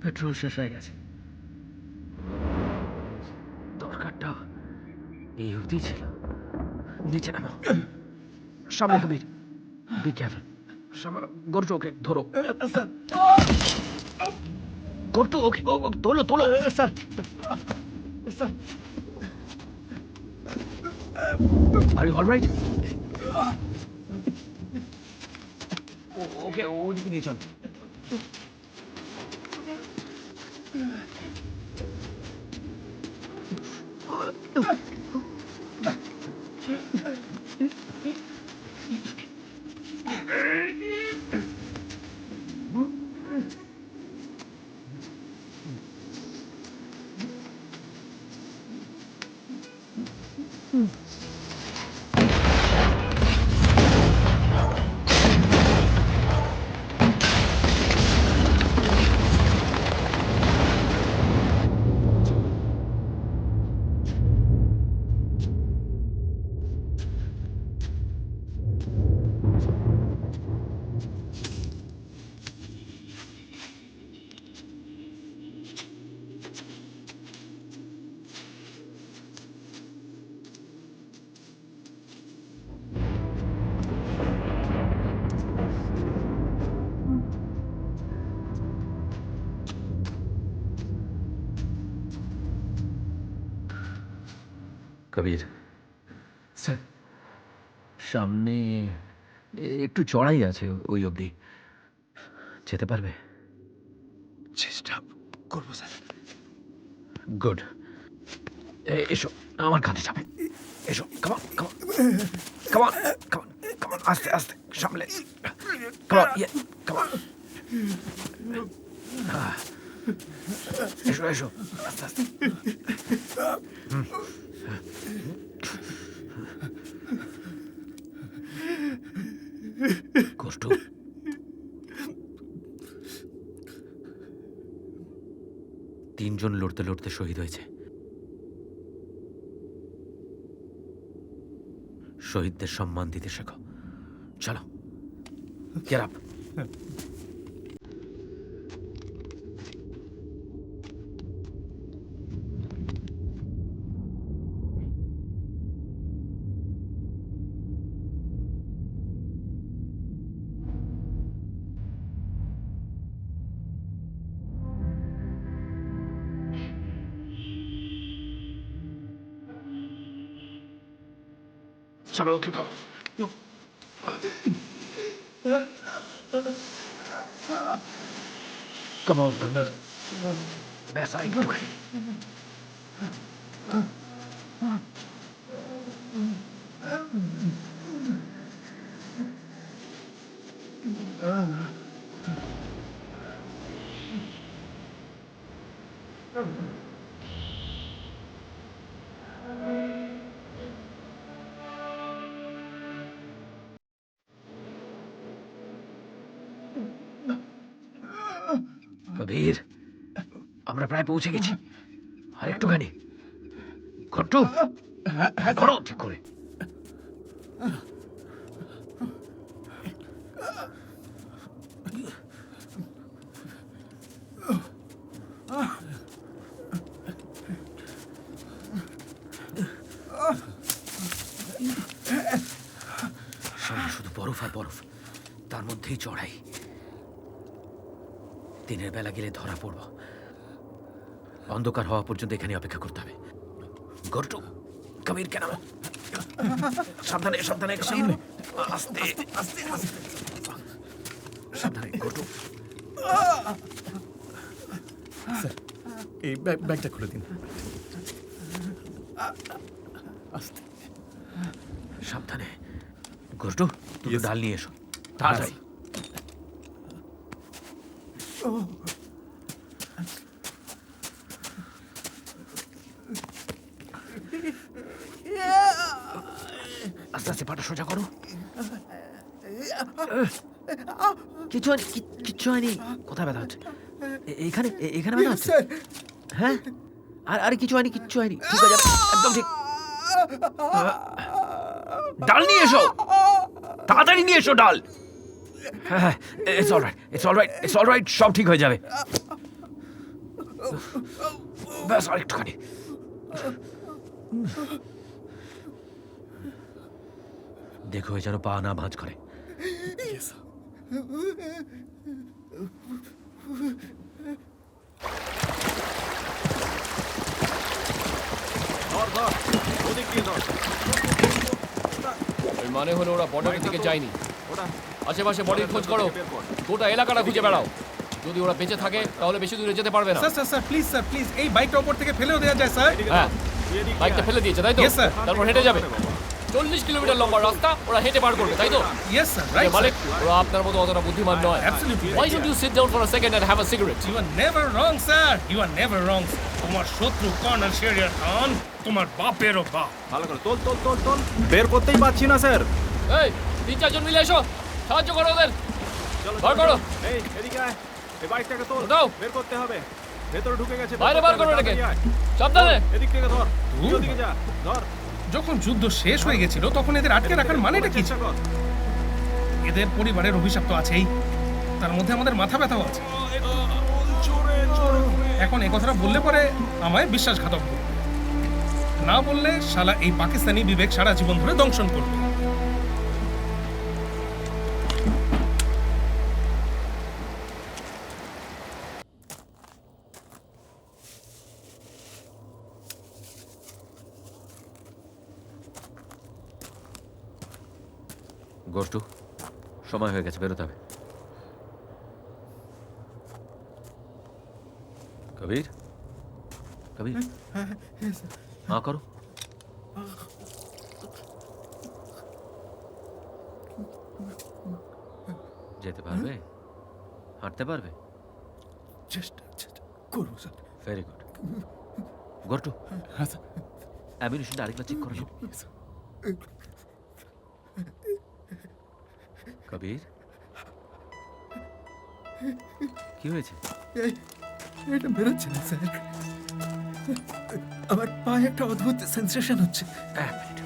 Petrol শেষ হয়ে গেছে। দরকারটা এই অবধি ছিল। নিচে নামো। সামনে কবির, বি কেয়ারফুল। গর্জু, ওকে ধরো। গর্জু, ওকে তোলো তোলো। Sir, sir, are you alright? Okay ওদিকে নিয়ে চল। কবির স্যার, সামনে একটু চড়াই আছে, ওই অবধি যেতে পারবে? চেষ্টা করবো স্যার। গুড। এসো, আমার কাঁধে যাবে। এসো, কামান কামান কামান কামান কামান, আস্তে আস্তে সামলে। কামান, কামান। এসো এসো, আস্তে আস্তে। কষ্ট। তিনজন লড়তে লড়তে শহীদ হয়েছে। শহীদদের সম্মান দিতে শেখো। চলো, গেট আপ। চলো, ওকে খাও। Come on, Besa, empuje. কবির, আমরা প্রায় পৌঁছে গেছি। আর একটুখানি। ঘট্টু, করো ঠিক করে। সামনে শুধু বরফ আর বরফ, তার মধ্যেই চড়াই। দিনের বেলা গেলে ধরা পড়ব। অন্ধকার হওয়া পর্যন্ত এখানে অপেক্ষা করতে হবে। গর্টু, কবির কেন? সাবধানে সাবধানে, আস্তে আস্তে আস্তে, সাবধানে গর্টু। স্যার, এই ব্যাগটা খুলে দিন। আস্তে, সাবধানে। গর্টু, তুমি ডাল নিয়ে এসো তাড়াতাড়ি। আস্তে আস্তে পাটা সোজা করো। কিচ্ছু হয়নি, কিচ্ছু হয়নি। কোথায় ব্যথা হচ্ছে? এখানে এখানে ব্যথা হচ্ছে? হ্যাঁ, আর আরে কিছু হয়নি, কিচ্ছু হয়নি। ঠিক হয়ে যাবে, একদম ঠিক। ডাল নিয়ে এসো, তাড়াতাড়ি নিয়ে এসো ডাল। হ্যাঁ, it's alright, it's alright, it's alright, সব ঠিক হয়ে যাবে। ব্যাস আরেকটুখানি। দেখো এ যেন পা না ভাঁজ করে। এর মানে হলো ওরা বর্ডারের দিকে যায়নি। আশেপাশে বডির খোঁজ করো, গোটা এলাকাটা খুঁজে বেড়াও। যদি ওরা বেঁচে থাকে তাহলে বেশি দূরে যেতে পারবে না। স্যার প্লিজ এই বাইকটা উপর থেকে ফেলেও দেওয়া যায় স্যার। হ্যাঁ, বাইকটা ফেলে দিয়েছে তাই তো? Yes, sir. তারপর হেঁটে যাবে। 40 কিলোমিটার লম্বা রাস্তা ওরা হেঁটে পার করবে তাই তো? ইয়েস স্যার, যে রাইট মালিক, ওরা আপনার মতো অতটা বুদ্ধিমান নয়। Absolutely right, Why don't you sit down for a second and have a cigarette? You are never wrong sir, you are never wrong. তোমার শত্রু কর্নেল শেরিয়ার খান তোমার বাপেরও বাপ। ভালো করে তোল বের করতেই পারছি না স্যার। এই 3-4 জন মিলে এসো, সাহায্য করো ওদের। চলো বার করো। এই এদিকে আয়, এই বাইকটাকে তোল, দাও। বের করতে হবে। ভেতরে ঢুকে গেছে, বাইরে বার করো এটাকে। সাবধানে। এদিক থেকে ধর, তুই ওদিকে যা, ধর। যখন যুদ্ধ শেষ হয়ে গেছিল তখন এদের আটকে রাখার মানেটা কি? চেষ্টা কর। এদের পরিবারের অভিশাপ তো আছেই, তার মধ্যে আমাদের মাথা ব্যথাও আছে। এখন এই কথাটা বললে পরে আমায় বিশ্বাসঘাতক বলবে, না বললে শালা এই পাকিস্তানি বিবেক সারা জীবন ধরে দংশন করবে। গোষ্টু, সময় হয়ে গেছে, বেরোতে হবে। কবির, কবির, হ্যাঁ করো। যেতে পারবে? হাঁটতে পারবে? চেষ্টা করবো স্যার। Very good. গোটু, হ্যাঁ স্যার। অ্যামিনিশনটা আরেকবার চেক করে নাও। কবির, কি হয়েছে? এটা বেরোচ্ছে না স্যার, আমার পায়ে একটা অদ্ভুত সেন্সেশন হচ্ছে। এক মিনিট।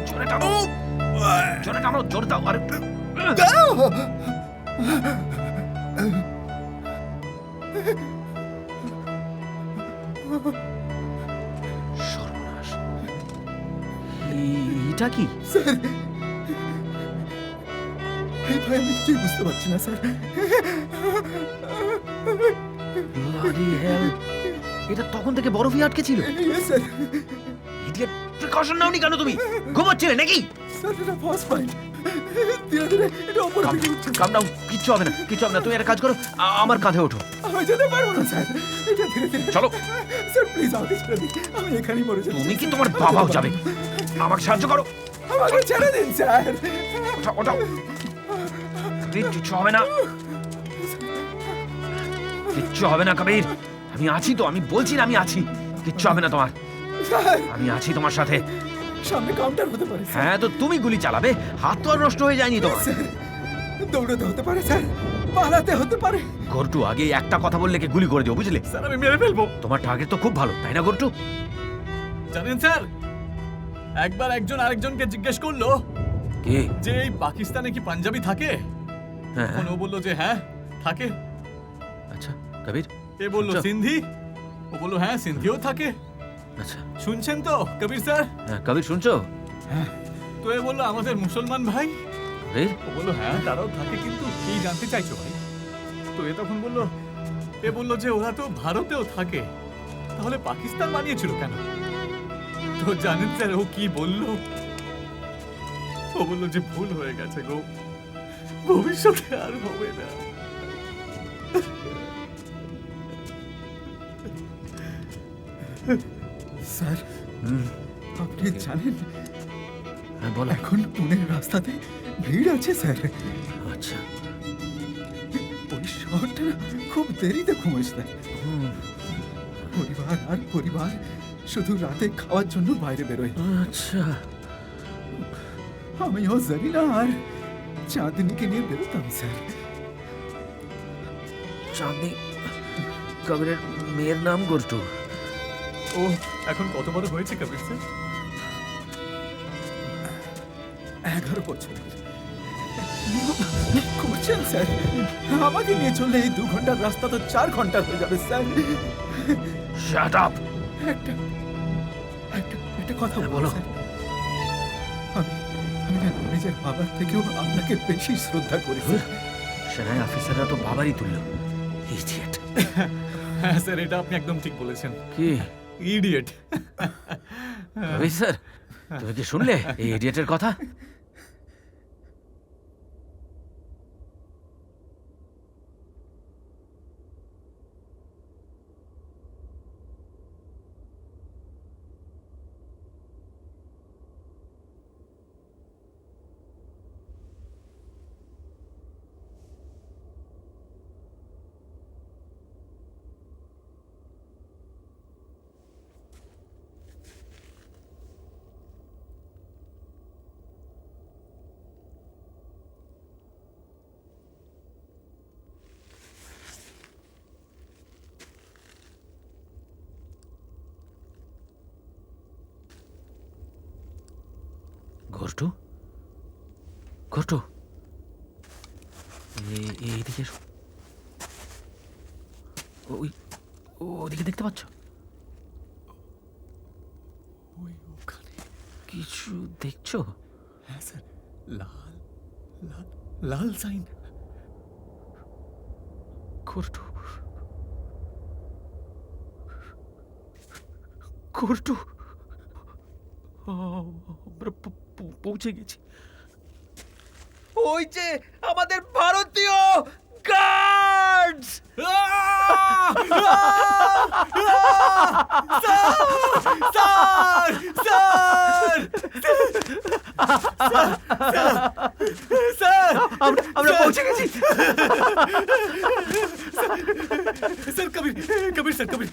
জোরে টানো, জোরে টানো, জোরে দাও আরেকটু। সর্বনাশ, এটা কি? স্যার এই ভয় আমি কিছুই বুঝতে পারছি না স্যার। Bloody hell! এটা তখন থেকে বরফই আটকে ছিল। Yes, sir. ইডিয়েট, প্রিকশন নাওনি কেন তুমি? ঘুমাচ্ছিলে নাকি? স্যার এটা ফার্স্ট ফাইট, ধীরে ধীরে এটা উপর দিকে উঠছে। কাম ডাউন, কিচ্ছু হবে না, কিচ্ছু হবে না। তুমি একটা কাজ করো, আমার কাঁধে ওঠো। আমি যেতে পারবো না স্যার, এটা ধীরে ধীরে। চলো। স্যার প্লিজ আমাকে ছেড়ে দিন, আমি এখানেই মরে যাবো। তুমি কি তোমার বাবাও যাবে? আমাকে সাহায্য করো। আমাকে ছেড়ে দিন স্যার। ওঠাও, ওঠাও। কবির, কিচ্ছু হবে না, কিচ্ছু হবে না কবির। আমি আছি তো, আমি বলছি না আমি আছি। কিচ্ছু হবে না তোমার, স্যার আমি আছি তোমার সাথে। সামনে কাউন্টার হতে পারে স্যার। হ্যাঁ তো তুমি গুলি চালাবে, হাত তো আর নষ্ট হয়ে যায়নি তোমার। স্যার দৌড়াতে হতে পারে স্যার, পালাতে হতে পারে। গর্টু, আগে একটা কথা বললে কি গুলি করে দিও, বুঝলে? স্যার আমি মেরে ফেলবো। তোমার টার্গেট তো খুব ভালো, তাই না গর্টু? জানেন স্যার, একবার একজন আরেকজনকে জিজ্ঞেস করলো কে? যে এই পাকিস্তানে কি পাঞ্জাবি থাকে? হ্যাঁ, তখন ও বললো যে হ্যাঁ থাকে। আচ্ছা কবির, এ বললো শুনছো? সিন্ধি, ও বললো হ্যাঁ সিন্ধিও থাকে। আচ্ছা শুনছেন তো কবির স্যার? হ্যাঁ কবির, শুনছো? তো এ বললো আমাদের মুসলমান ভাই। কবির, ও বললো হ্যাঁ তারাও থাকে, কিন্তু কি জানতে চাইছো ভাই? তো এ তখন বললো, এ বললো যে ওরা তো ভারতেও থাকে, তাহলে পাকিস্তান বানিয়েছিল কেন? তো জানেন স্যার ও কি বললো? ও বললো যে ভুল হয়ে গেছে গো, ভবিষ্যতে আর হবে না। স্যার আপনি জানেন হ্যাঁ বলো। এখন পুনের রাস্তাতে ভিড় আছে স্যার। আচ্ছা, ওই শহরটা না খুব দেরিতে ঘুমোয় স্যার। পরিবার আর পরিবার শুধু রাতে খাওয়ার জন্য বাইরে বেরোয়। আচ্ছা। আমিও জারিনা আর চাঁদনিকে নিয়ে বেরোতাম স্যার। চাঁদনি, কবিরের মেয়ের নাম গর্টু। ও এখন কত বড় হয়েছে কবির স্যার? 11 বছর করছেন স্যার। আমাকে নিয়ে চললে এই 2 ঘন্টার রাস্তা তো 4 ঘন্টার হয়ে যাবে স্যার। Shut up. একটা একটা একটা কথা হ্যাঁ, বলো বলো। স্যার। আমি না নিজের বাবার থেকেও আপনাকে বেশি শ্রদ্ধা করি স্যার। সেনাই অফিসাররা তো বাবারই তুলল। ইডিয়েট। হ্যাঁ স্যার, এটা আপনি একদম ঠিক বলেছেন। কি ইডিয়েট। কবির স্যার, তুমি কি শুনলে এই ইডিয়েটের কথা? ঘটু, ঘটু, এইদিকে এসো। ওই ওদিকে দেখতে পাচ্ছ? ওই ওখানে। কিছু দেখছো? হ্যাঁ স্যার, লাল লাল লাল সাইন। ঘটু, ঘটু, আমরা পৌঁছে গেছি। ওই যে আমাদের ভারতীয় গার্ডস! আমরা পৌঁছে গেছি। স্যার কবির, কবির স্যার, কবির।